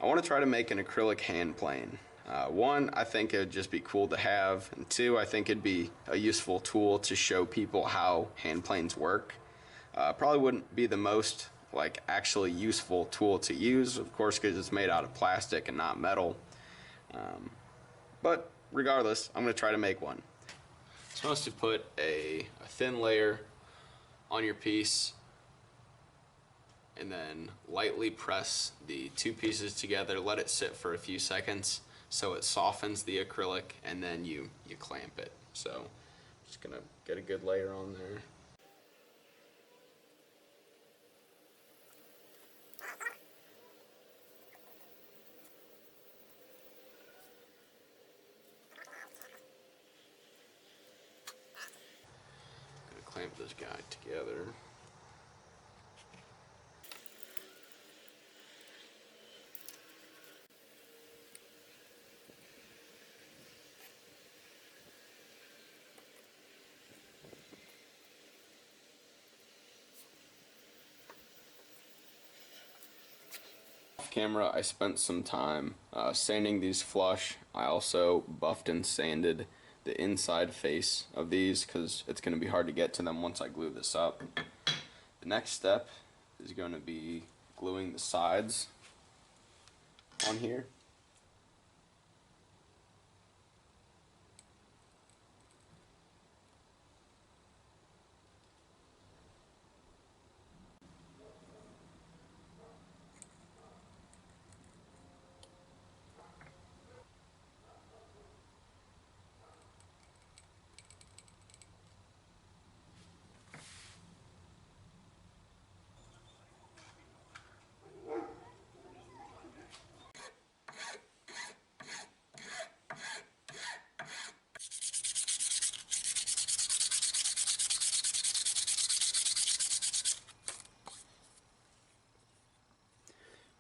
I want to try to make an acrylic hand plane. One, I think it would just be cool to have, and two, I think it'd be a useful tool to show people how hand planes work. Probably wouldn't be the most like actually useful tool to use, of course, because it's made out of plastic and not metal. But regardless, I'm going to try to make one. You're supposed to put a thin layer on your piece and then lightly press the two pieces together, let it sit for a few seconds so it softens the acrylic, and then you clamp it. So I'm just gonna get a good layer on there. Gonna clamp this guy together. Off camera, I spent some time sanding these flush. I also buffed and sanded the inside face of these because it's going to be hard to get to them once I glue this up. The next step is going to be gluing the sides on here.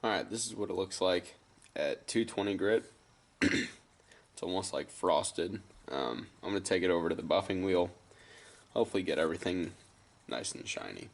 Alright, this is what it looks like at 220 grit. It's almost like frosted. I'm going to take it over to the buffing wheel, hopefully get everything nice and shiny.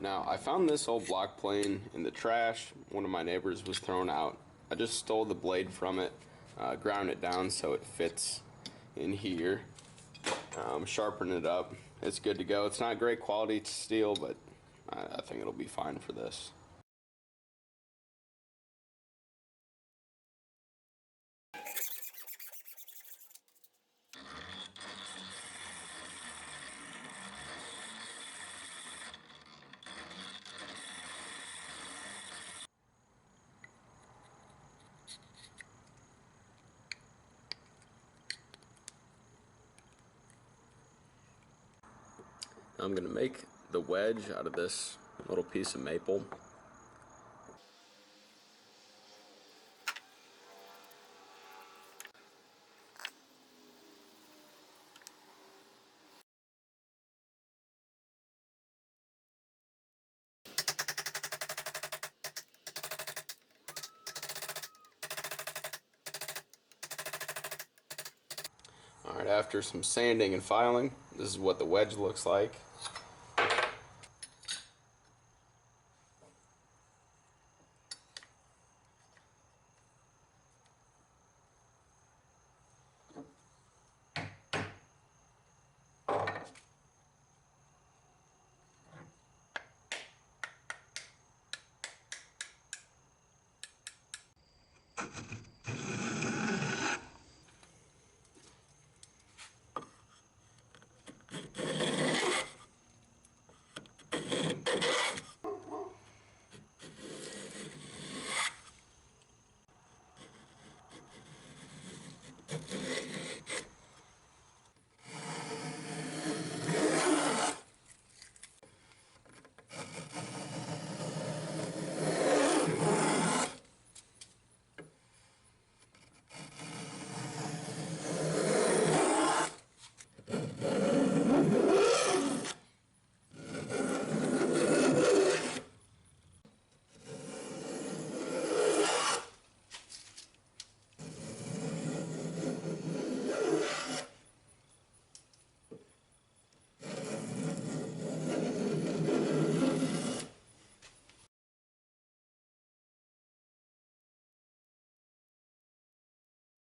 Now, I found this old block plane in the trash. One of my neighbors was thrown out. I just stole the blade from it, ground it down so it fits in here, sharpen it up. It's good to go. It's not great quality steel, but I think it'll be fine for this. I'm going to make the wedge out of this little piece of maple. Alright, after some sanding and filing, this is what the wedge looks like.